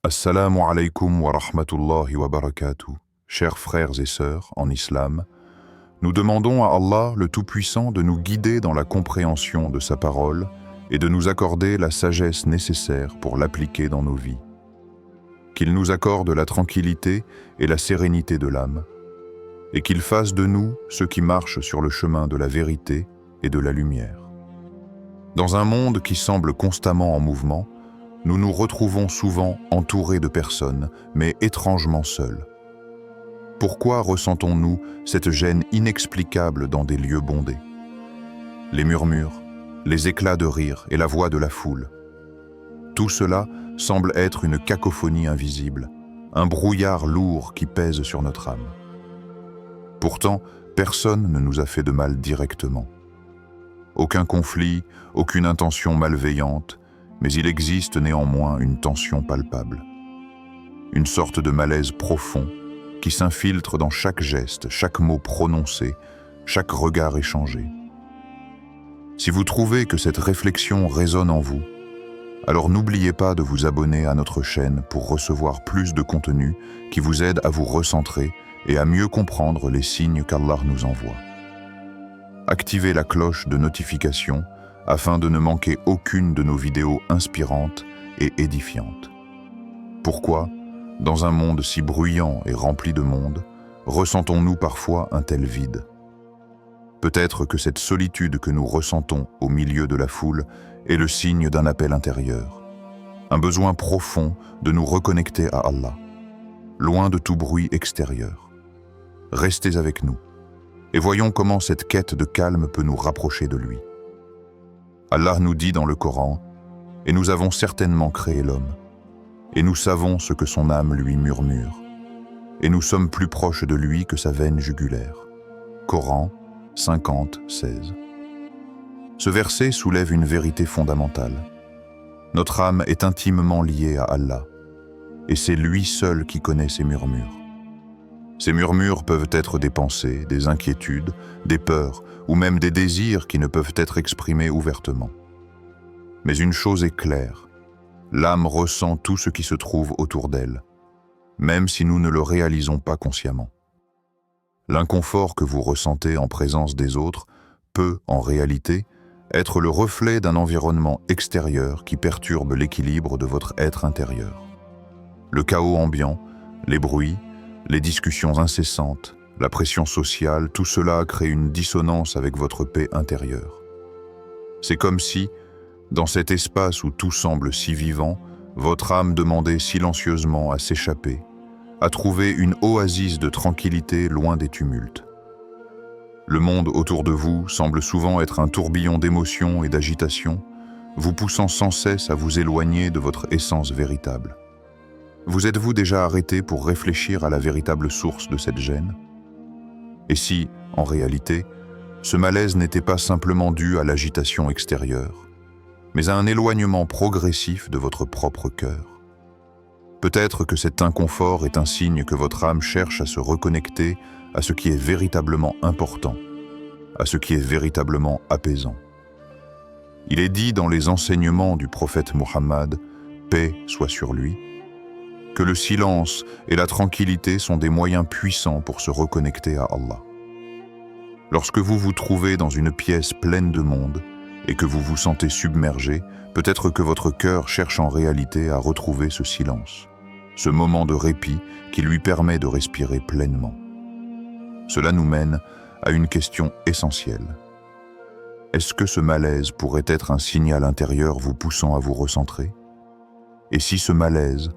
Assalamu alaikum wa rahmatullahi wa barakatuh. Chers frères et sœurs en islam, nous demandons à Allah le Tout-Puissant de nous guider dans la compréhension de sa parole et de nous accorder la sagesse nécessaire pour l'appliquer dans nos vies. Qu'il nous accorde la tranquillité et la sérénité de l'âme, et qu'il fasse de nous ceux qui marchent sur le chemin de la vérité et de la lumière. Dans un monde qui semble constamment en mouvement, nous nous retrouvons souvent entourés de personnes, mais étrangement seuls. Pourquoi ressentons-nous cette gêne inexplicable dans des lieux bondés? Les murmures, les éclats de rire et la voix de la foule. Tout cela semble être une cacophonie invisible, un brouillard lourd qui pèse sur notre âme. Pourtant, personne ne nous a fait de mal directement. Aucun conflit, aucune intention malveillante, mais il existe néanmoins une tension palpable. Une sorte de malaise profond qui s'infiltre dans chaque geste, chaque mot prononcé, chaque regard échangé. Si vous trouvez que cette réflexion résonne en vous, alors n'oubliez pas de vous abonner à notre chaîne pour recevoir plus de contenu qui vous aide à vous recentrer et à mieux comprendre les signes qu'Allah nous envoie. Activez la cloche de notification afin de ne manquer aucune de nos vidéos inspirantes et édifiantes. Pourquoi, dans un monde si bruyant et rempli de monde, ressentons-nous parfois un tel vide? Peut-être que cette solitude que nous ressentons au milieu de la foule est le signe d'un appel intérieur, un besoin profond de nous reconnecter à Allah, loin de tout bruit extérieur. Restez avec nous et voyons comment cette quête de calme peut nous rapprocher de lui. Allah nous dit dans le Coran, « Et nous avons certainement créé l'homme, et nous savons ce que son âme lui murmure, et nous sommes plus proches de lui que sa veine jugulaire. » Coran 50, 16. Ce verset soulève une vérité fondamentale. Notre âme est intimement liée à Allah, et c'est lui seul qui connaît ses murmures. Ces murmures peuvent être des pensées, des inquiétudes, des peurs, ou même des désirs qui ne peuvent être exprimés ouvertement. Mais une chose est claire, l'âme ressent tout ce qui se trouve autour d'elle, même si nous ne le réalisons pas consciemment. L'inconfort que vous ressentez en présence des autres peut, en réalité, être le reflet d'un environnement extérieur qui perturbe l'équilibre de votre être intérieur. Le chaos ambiant, les bruits, les discussions incessantes, la pression sociale, tout cela crée une dissonance avec votre paix intérieure. C'est comme si, dans cet espace où tout semble si vivant, votre âme demandait silencieusement à s'échapper, à trouver une oasis de tranquillité loin des tumultes. Le monde autour de vous semble souvent être un tourbillon d'émotions et d'agitation, vous poussant sans cesse à vous éloigner de votre essence véritable. Vous êtes-vous déjà arrêté pour réfléchir à la véritable source de cette gêne? Et si, en réalité, ce malaise n'était pas simplement dû à l'agitation extérieure, mais à un éloignement progressif de votre propre cœur? Peut-être que cet inconfort est un signe que votre âme cherche à se reconnecter à ce qui est véritablement important, à ce qui est véritablement apaisant. Il est dit dans les enseignements du prophète Mohammed, paix soit sur lui, que le silence et la tranquillité sont des moyens puissants pour se reconnecter à Allah. Lorsque vous vous trouvez dans une pièce pleine de monde et que vous vous sentez submergé, peut-être que votre cœur cherche en réalité à retrouver ce silence, ce moment de répit qui lui permet de respirer pleinement. Cela nous mène à une question essentielle. Est-ce que ce malaise pourrait être un signal intérieur vous poussant à vous recentrer? Et si ce malaise,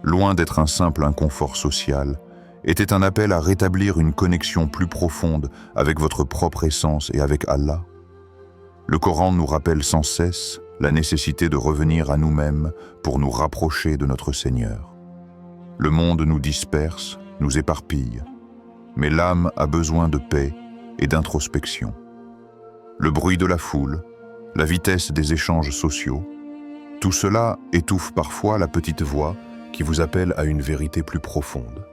loin d'être un simple inconfort social, était un appel à rétablir une connexion plus profonde avec votre propre essence et avec Allah? Le Coran nous rappelle sans cesse la nécessité de revenir à nous-mêmes pour nous rapprocher de notre Seigneur. Le monde nous disperse, nous éparpille, mais l'âme a besoin de paix et d'introspection. Le bruit de la foule, la vitesse des échanges sociaux, tout cela étouffe parfois la petite voix qui vous appelle à une vérité plus profonde.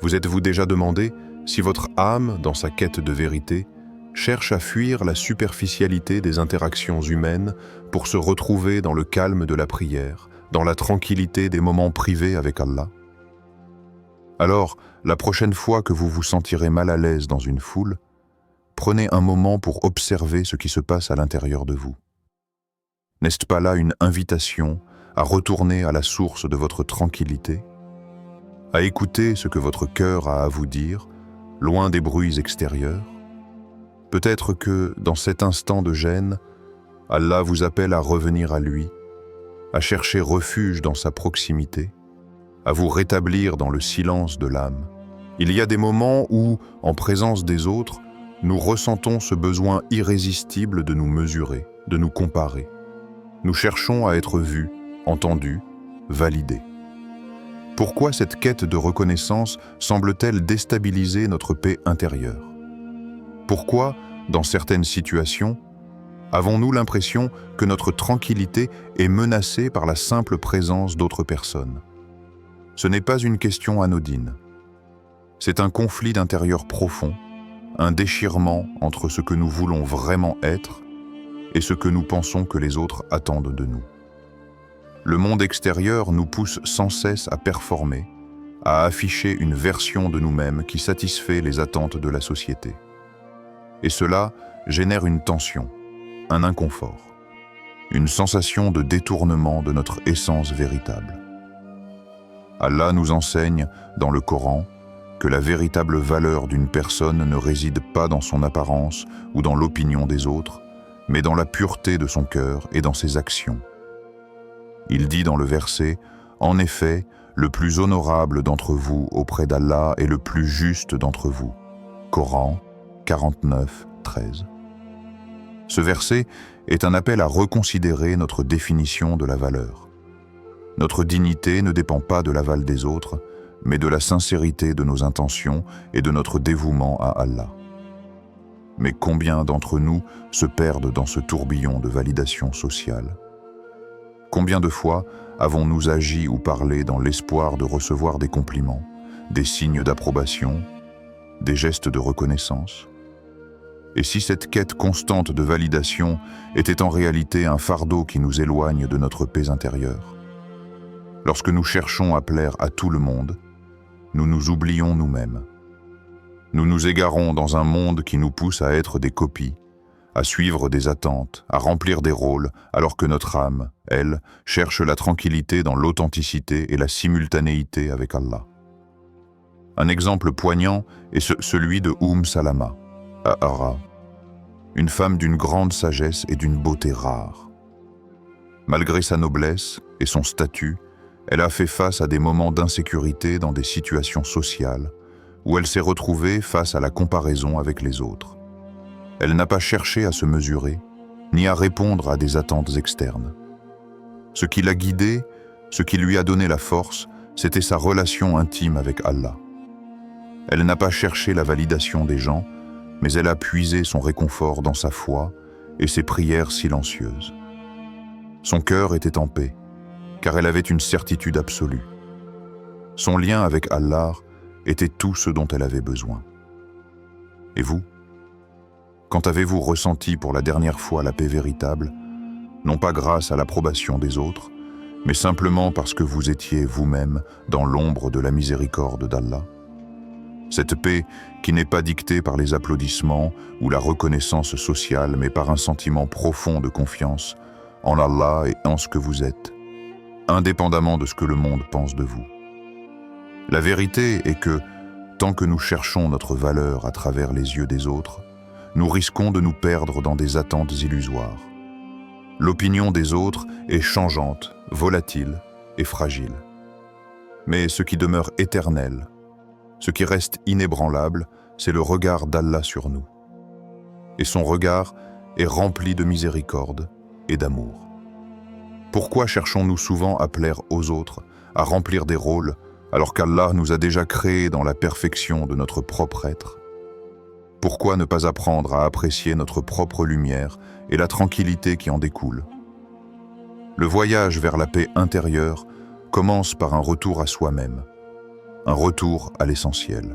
Vous êtes-vous déjà demandé si votre âme, dans sa quête de vérité, cherche à fuir la superficialité des interactions humaines pour se retrouver dans le calme de la prière, dans la tranquillité des moments privés avec Allah? Alors, la prochaine fois que vous vous sentirez mal à l'aise dans une foule, prenez un moment pour observer ce qui se passe à l'intérieur de vous. N'est-ce pas là une invitation à retourner à la source de votre tranquillité, à écouter ce que votre cœur a à vous dire, loin des bruits extérieurs? Peut-être que, dans cet instant de gêne, Allah vous appelle à revenir à lui, à chercher refuge dans sa proximité, à vous rétablir dans le silence de l'âme. Il y a des moments où, en présence des autres, nous ressentons ce besoin irrésistible de nous mesurer, de nous comparer. Nous cherchons à être vus, entendus, validés. Pourquoi cette quête de reconnaissance semble-t-elle déstabiliser notre paix intérieure? Pourquoi, dans certaines situations, avons-nous l'impression que notre tranquillité est menacée par la simple présence d'autres personnes? Ce n'est pas une question anodine. C'est un conflit d'intérieur profond, un déchirement entre ce que nous voulons vraiment être et ce que nous pensons que les autres attendent de nous. Le monde extérieur nous pousse sans cesse à performer, à afficher une version de nous-mêmes qui satisfait les attentes de la société. Et cela génère une tension, un inconfort, une sensation de détournement de notre essence véritable. Allah nous enseigne, dans le Coran, que la véritable valeur d'une personne ne réside pas dans son apparence ou dans l'opinion des autres, mais dans la pureté de son cœur et dans ses actions. Il dit dans le verset, « En effet, le plus honorable d'entre vous auprès d'Allah est le plus juste d'entre vous. » Coran 49, 13. Ce verset est un appel à reconsidérer notre définition de la valeur. Notre dignité ne dépend pas de l'aval des autres, mais de la sincérité de nos intentions et de notre dévouement à Allah. Mais combien d'entre nous se perdent dans ce tourbillon de validation sociale? Combien de fois avons-nous agi ou parlé dans l'espoir de recevoir des compliments, des signes d'approbation, des gestes de reconnaissance? Et si cette quête constante de validation était en réalité un fardeau qui nous éloigne de notre paix intérieure? Lorsque nous cherchons à plaire à tout le monde, nous nous oublions nous-mêmes. Nous nous égarons dans un monde qui nous pousse à être des copies, à suivre des attentes, à remplir des rôles, alors que notre âme, elle, cherche la tranquillité dans l'authenticité et la simultanéité avec Allah. Un exemple poignant est celui de Salama, à Hara, une femme d'une grande sagesse et d'une beauté rare. Malgré sa noblesse et son statut, elle a fait face à des moments d'insécurité dans des situations sociales, où elle s'est retrouvée face à la comparaison avec les autres. Elle n'a pas cherché à se mesurer, ni à répondre à des attentes externes. Ce qui l'a guidée, ce qui lui a donné la force, c'était sa relation intime avec Allah. Elle n'a pas cherché la validation des gens, mais elle a puisé son réconfort dans sa foi et ses prières silencieuses. Son cœur était en paix, car elle avait une certitude absolue. Son lien avec Allah était tout ce dont elle avait besoin. Et vous? Quand avez-vous ressenti pour la dernière fois la paix véritable, non pas grâce à l'approbation des autres, mais simplement parce que vous étiez vous-même dans l'ombre de la miséricorde d'Allah? Cette paix qui n'est pas dictée par les applaudissements ou la reconnaissance sociale, mais par un sentiment profond de confiance en Allah et en ce que vous êtes, indépendamment de ce que le monde pense de vous. La vérité est que, tant que nous cherchons notre valeur à travers les yeux des autres, nous risquons de nous perdre dans des attentes illusoires. L'opinion des autres est changeante, volatile et fragile. Mais ce qui demeure éternel, ce qui reste inébranlable, c'est le regard d'Allah sur nous. Et son regard est rempli de miséricorde et d'amour. Pourquoi cherchons-nous souvent à plaire aux autres, à remplir des rôles, alors qu'Allah nous a déjà créés dans la perfection de notre propre être? Pourquoi ne pas apprendre à apprécier notre propre lumière et la tranquillité qui en découle? Le voyage vers la paix intérieure commence par un retour à soi-même, un retour à l'essentiel.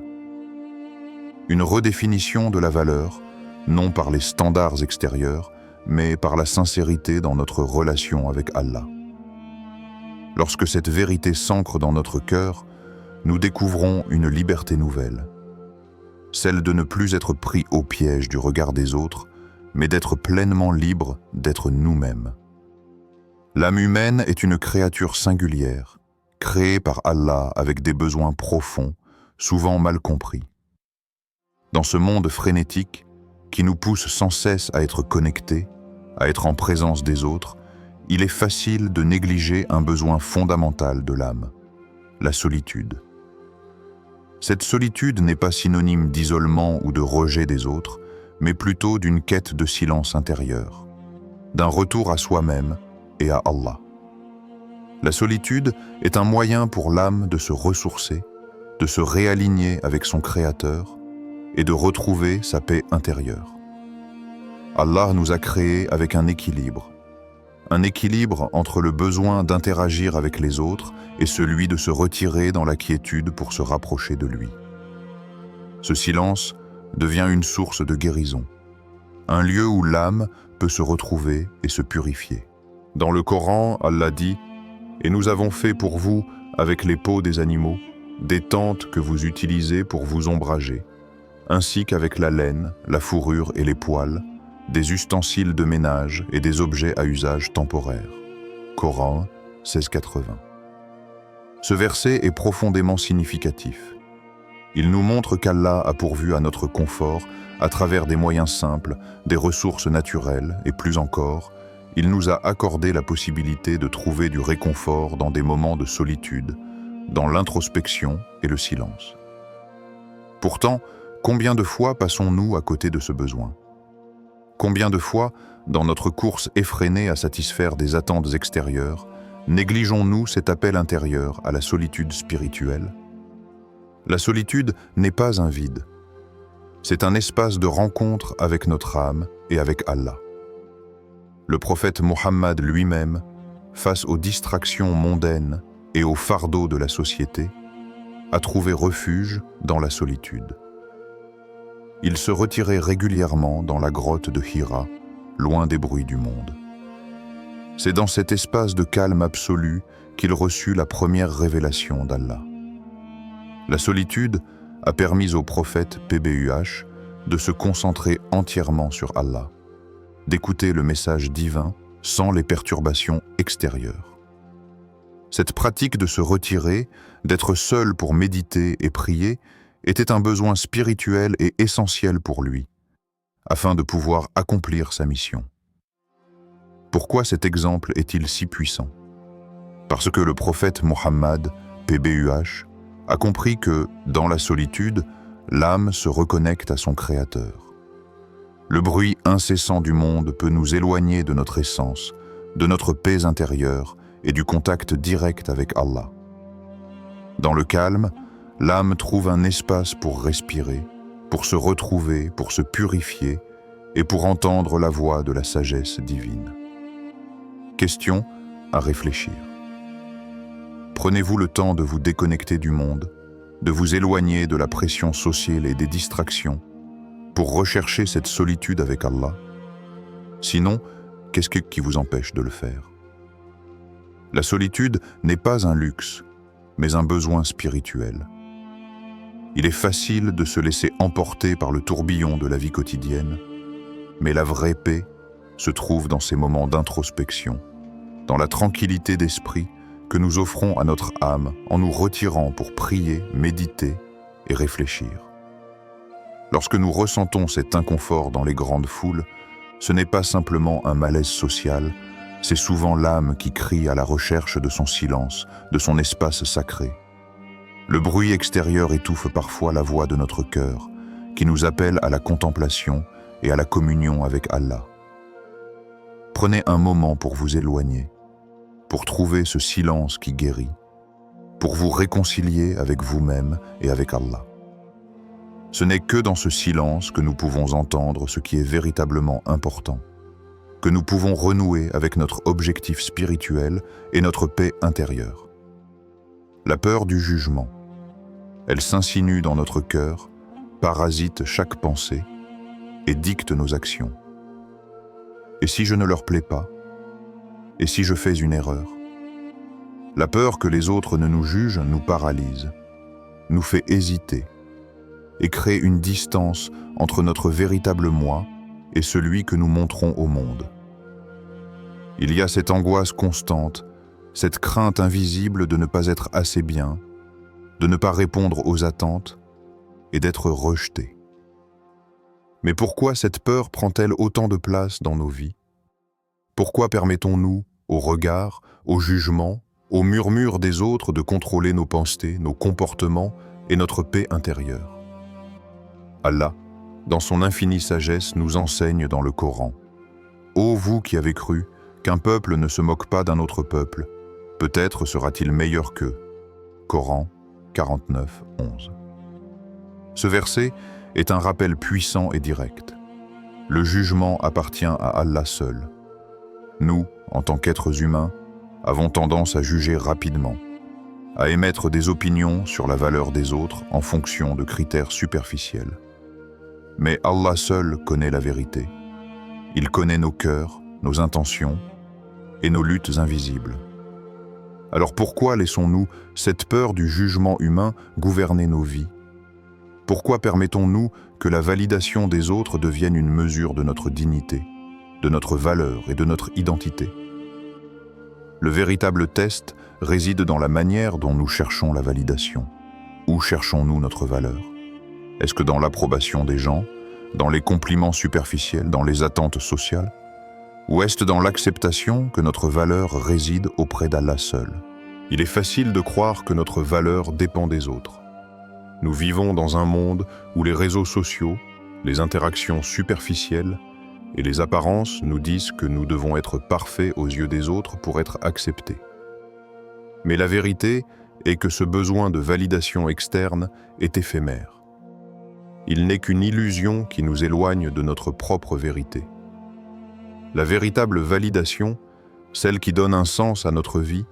Une redéfinition de la valeur, non par les standards extérieurs, mais par la sincérité dans notre relation avec Allah. Lorsque cette vérité s'ancre dans notre cœur, nous découvrons une liberté nouvelle, celle de ne plus être pris au piège du regard des autres, mais d'être pleinement libre d'être nous-mêmes. L'âme humaine est une créature singulière, créée par Allah avec des besoins profonds, souvent mal compris. Dans ce monde frénétique, qui nous pousse sans cesse à être connectés, à être en présence des autres, il est facile de négliger un besoin fondamental de l'âme, la solitude. Cette solitude n'est pas synonyme d'isolement ou de rejet des autres, mais plutôt d'une quête de silence intérieur, d'un retour à soi-même et à Allah. La solitude est un moyen pour l'âme de se ressourcer, de se réaligner avec son Créateur et de retrouver sa paix intérieure. Allah nous a créés avec un équilibre entre le besoin d'interagir avec les autres et celui de se retirer dans la quiétude pour se rapprocher de lui. Ce silence devient une source de guérison, un lieu où l'âme peut se retrouver et se purifier. Dans le Coran, Allah dit « Et nous avons fait pour vous, avec les peaux des animaux, des tentes que vous utilisez pour vous ombrager, ainsi qu'avec la laine, la fourrure et les poils, des ustensiles de ménage et des objets à usage temporaire. » Coran 1680. Ce verset est profondément significatif. Il nous montre qu'Allah a pourvu à notre confort à travers des moyens simples, des ressources naturelles et plus encore, il nous a accordé la possibilité de trouver du réconfort dans des moments de solitude, dans l'introspection et le silence. Pourtant, combien de fois passons-nous à côté de ce besoin ? Combien de fois, dans notre course effrénée à satisfaire des attentes extérieures, négligeons-nous cet appel intérieur à la solitude spirituelle ? La solitude n'est pas un vide. C'est un espace de rencontre avec notre âme et avec Allah. Le prophète Mohammed lui-même, face aux distractions mondaines et aux fardeaux de la société, a trouvé refuge dans la solitude. Il se retirait régulièrement dans la grotte de Hira, loin des bruits du monde. C'est dans cet espace de calme absolu qu'il reçut la première révélation d'Allah. La solitude a permis au prophète PBUH de se concentrer entièrement sur Allah, d'écouter le message divin sans les perturbations extérieures. Cette pratique de se retirer, d'être seul pour méditer et prier, était un besoin spirituel et essentiel pour lui, afin de pouvoir accomplir sa mission. Pourquoi cet exemple est-il si puissant ? Parce que le prophète Mohammed, PBUH, a compris que, dans la solitude, l'âme se reconnecte à son Créateur. Le bruit incessant du monde peut nous éloigner de notre essence, de notre paix intérieure et du contact direct avec Allah. Dans le calme, l'âme trouve un espace pour respirer, pour se retrouver, pour se purifier et pour entendre la voix de la sagesse divine. Question à réfléchir. Prenez-vous le temps de vous déconnecter du monde, de vous éloigner de la pression sociale et des distractions pour rechercher cette solitude avec Allah? Sinon, qu'est-ce qui vous empêche de le faire? La solitude n'est pas un luxe, mais un besoin spirituel. Il est facile de se laisser emporter par le tourbillon de la vie quotidienne, mais la vraie paix se trouve dans ces moments d'introspection, dans la tranquillité d'esprit que nous offrons à notre âme en nous retirant pour prier, méditer et réfléchir. Lorsque nous ressentons cet inconfort dans les grandes foules, ce n'est pas simplement un malaise social, c'est souvent l'âme qui crie à la recherche de son silence, de son espace sacré. Le bruit extérieur étouffe parfois la voix de notre cœur, qui nous appelle à la contemplation et à la communion avec Allah. Prenez un moment pour vous éloigner, pour trouver ce silence qui guérit, pour vous réconcilier avec vous-même et avec Allah. Ce n'est que dans ce silence que nous pouvons entendre ce qui est véritablement important, que nous pouvons renouer avec notre objectif spirituel et notre paix intérieure. La peur du jugement, elle s'insinue dans notre cœur, parasite chaque pensée et dicte nos actions. Et si je ne leur plais pas? Et si je fais une erreur? La peur que les autres ne nous jugent nous paralyse, nous fait hésiter et crée une distance entre notre véritable moi et celui que nous montrons au monde. Il y a cette angoisse constante, cette crainte invisible de ne pas être assez bien, de ne pas répondre aux attentes et d'être rejeté. Mais pourquoi cette peur prend-elle autant de place dans nos vies? Pourquoi permettons-nous aux regards, aux jugements, aux murmures des autres de contrôler nos pensées, nos comportements et notre paix intérieure? Allah, dans son infinie sagesse, nous enseigne dans le Coran: Ô vous qui avez cru qu'un peuple ne se moque pas d'un autre peuple, peut-être sera-t-il meilleur qu'eux. Coran 49, 11. Ce verset est un rappel puissant et direct. Le jugement appartient à Allah seul. Nous, en tant qu'êtres humains, avons tendance à juger rapidement, à émettre des opinions sur la valeur des autres en fonction de critères superficiels. Mais Allah seul connaît la vérité. Il connaît nos cœurs, nos intentions et nos luttes invisibles. Alors pourquoi laissons-nous cette peur du jugement humain gouverner nos vies? Pourquoi permettons-nous que la validation des autres devienne une mesure de notre dignité, de notre valeur et de notre identité? Le véritable test réside dans la manière dont nous cherchons la validation. Où cherchons-nous notre valeur? Est-ce que dans l'approbation des gens, dans les compliments superficiels, dans les attentes sociales? Ou est-ce dans l'acceptation que notre valeur réside auprès d'Allah seul? Il est facile de croire que notre valeur dépend des autres. Nous vivons dans un monde où les réseaux sociaux, les interactions superficielles et les apparences nous disent que nous devons être parfaits aux yeux des autres pour être acceptés. Mais la vérité est que ce besoin de validation externe est éphémère. Il n'est qu'une illusion qui nous éloigne de notre propre vérité. La véritable validation, celle qui donne un sens à notre vie,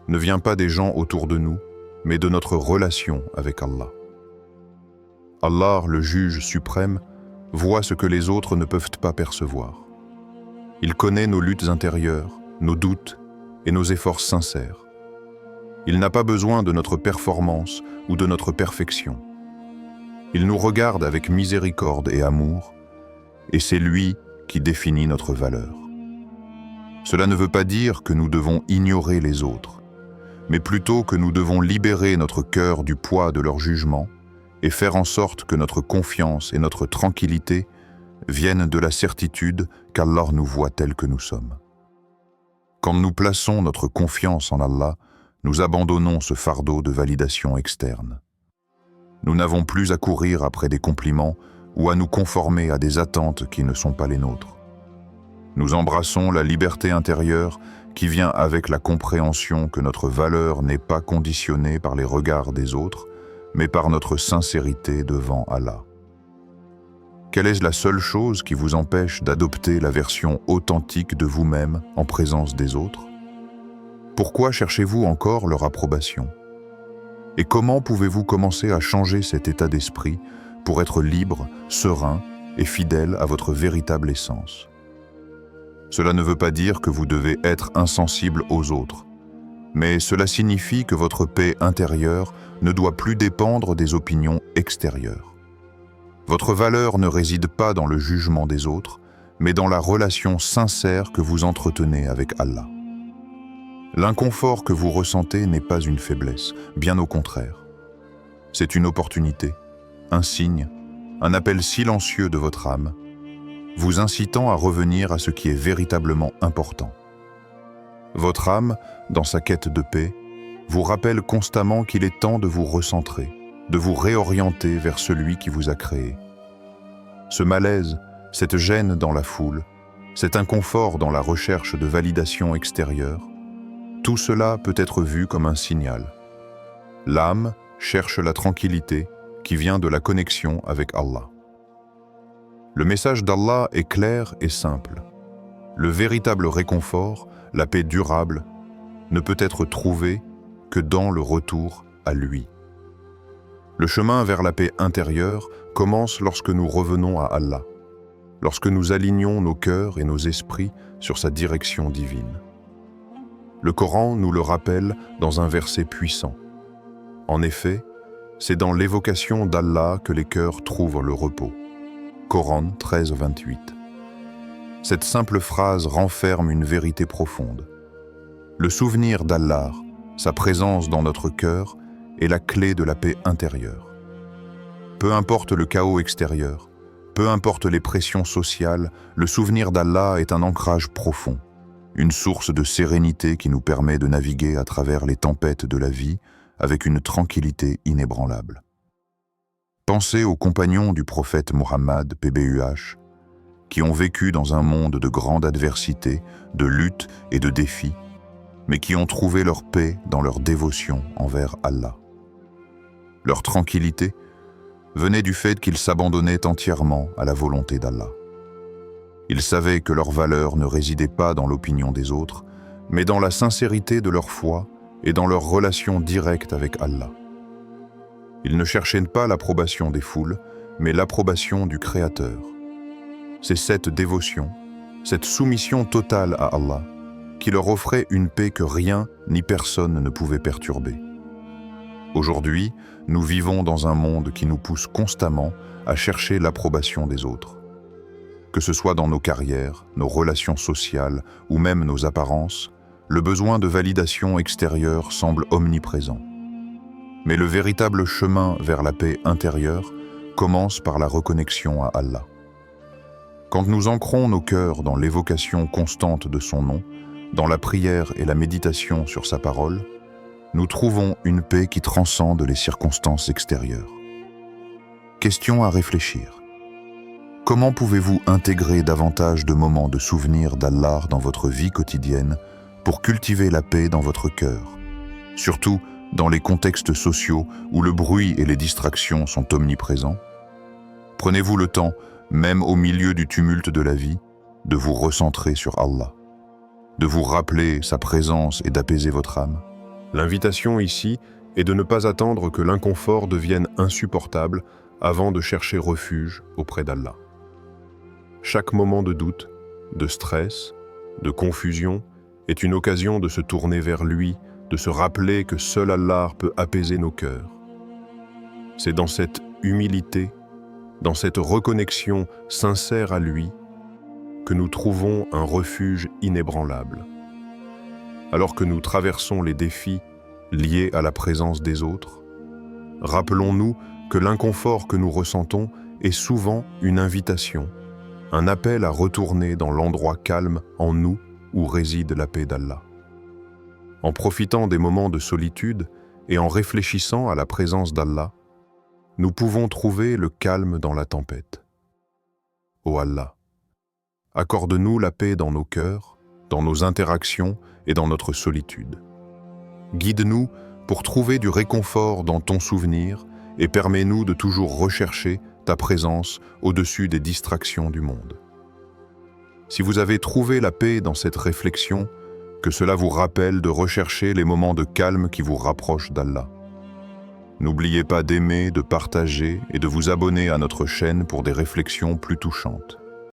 ne vient pas des gens autour de nous, mais de notre relation avec Allah. Allah, le juge suprême, voit ce que les autres ne peuvent pas percevoir. Il connaît nos luttes intérieures, nos doutes et nos efforts sincères. Il n'a pas besoin de notre performance ou de notre perfection. Il nous regarde avec miséricorde et amour, et c'est lui qui définit notre valeur. Cela ne veut pas dire que nous devons ignorer les autres, mais plutôt que nous devons libérer notre cœur du poids de leur jugement et faire en sorte que notre confiance et notre tranquillité viennent de la certitude qu'Allah nous voit tels que nous sommes. Quand nous plaçons notre confiance en Allah, nous abandonnons ce fardeau de validation externe. Nous n'avons plus à courir après des compliments ou à nous conformer à des attentes qui ne sont pas les nôtres. Nous embrassons la liberté intérieure qui vient avec la compréhension que notre valeur n'est pas conditionnée par les regards des autres, mais par notre sincérité devant Allah. Quelle est la seule chose qui vous empêche d'adopter la version authentique de vous-même en présence des autres? Pourquoi cherchez-vous encore leur approbation? Et comment pouvez-vous commencer à changer cet état d'esprit pour être libre, serein et fidèle à votre véritable essence? Cela ne veut pas dire que vous devez être insensible aux autres, mais cela signifie que votre paix intérieure ne doit plus dépendre des opinions extérieures. Votre valeur ne réside pas dans le jugement des autres, mais dans la relation sincère que vous entretenez avec Allah. L'inconfort que vous ressentez n'est pas une faiblesse, bien au contraire. C'est une opportunité, un signe, un appel silencieux de votre âme, vous incitant à revenir à ce qui est véritablement important. Votre âme, dans sa quête de paix, vous rappelle constamment qu'il est temps de vous recentrer, de vous réorienter vers celui qui vous a créé. Ce malaise, cette gêne dans la foule, cet inconfort dans la recherche de validation extérieure, tout cela peut être vu comme un signal. L'âme cherche la tranquillité qui vient de la connexion avec Allah. Le message d'Allah est clair et simple. Le véritable réconfort, la paix durable, ne peut être trouvé que dans le retour à lui. Le chemin vers la paix intérieure commence lorsque nous revenons à Allah, lorsque nous alignons nos cœurs et nos esprits sur sa direction divine. Le Coran nous le rappelle dans un verset puissant. En effet, c'est dans l'évocation d'Allah que les cœurs trouvent le repos. Coran 13, 28. Cette simple phrase renferme une vérité profonde. Le souvenir d'Allah, sa présence dans notre cœur, est la clé de la paix intérieure. Peu importe le chaos extérieur, peu importe les pressions sociales, le souvenir d'Allah est un ancrage profond, une source de sérénité qui nous permet de naviguer à travers les tempêtes de la vie avec une tranquillité inébranlable. Pensez aux compagnons du prophète Mohammed, PBUH, qui ont vécu dans un monde de grande adversité, de lutte et de défis, mais qui ont trouvé leur paix dans leur dévotion envers Allah. Leur tranquillité venait du fait qu'ils s'abandonnaient entièrement à la volonté d'Allah. Ils savaient que leur valeur ne résidait pas dans l'opinion des autres, mais dans la sincérité de leur foi et dans leur relation directe avec Allah. Ils ne cherchaient pas l'approbation des foules, mais l'approbation du Créateur. C'est cette dévotion, cette soumission totale à Allah, qui leur offrait une paix que rien ni personne ne pouvait perturber. Aujourd'hui, nous vivons dans un monde qui nous pousse constamment à chercher l'approbation des autres. Que ce soit dans nos carrières, nos relations sociales ou même nos apparences, le besoin de validation extérieure semble omniprésent. Mais le véritable chemin vers la paix intérieure commence par la reconnexion à Allah. Quand nous ancrons nos cœurs dans l'évocation constante de son nom, dans la prière et la méditation sur sa parole, nous trouvons une paix qui transcende les circonstances extérieures. Question à réfléchir. Comment pouvez-vous intégrer davantage de moments de souvenir d'Allah dans votre vie quotidienne pour cultiver la paix dans votre cœur, surtout dans les contextes sociaux où le bruit et les distractions sont omniprésents? Prenez-vous le temps, même au milieu du tumulte de la vie, de vous recentrer sur Allah, de vous rappeler sa présence et d'apaiser votre âme. L'invitation ici est de ne pas attendre que l'inconfort devienne insupportable avant de chercher refuge auprès d'Allah. Chaque moment de doute, de stress, de confusion est une occasion de se tourner vers lui, de se rappeler que seul Allah peut apaiser nos cœurs. C'est dans cette humilité, dans cette reconnexion sincère à lui, que nous trouvons un refuge inébranlable. Alors que nous traversons les défis liés à la présence des autres, rappelons-nous que l'inconfort que nous ressentons est souvent une invitation, un appel à retourner dans l'endroit calme en nous où réside la paix d'Allah. En profitant des moments de solitude et en réfléchissant à la présence d'Allah, nous pouvons trouver le calme dans la tempête. Ô Allah, accorde-nous la paix dans nos cœurs, dans nos interactions et dans notre solitude. Guide-nous pour trouver du réconfort dans ton souvenir et permets-nous de toujours rechercher ta présence au-dessus des distractions du monde. Si vous avez trouvé la paix dans cette réflexion, que cela vous rappelle de rechercher les moments de calme qui vous rapprochent d'Allah. N'oubliez pas d'aimer, de partager et de vous abonner à notre chaîne pour des réflexions plus touchantes.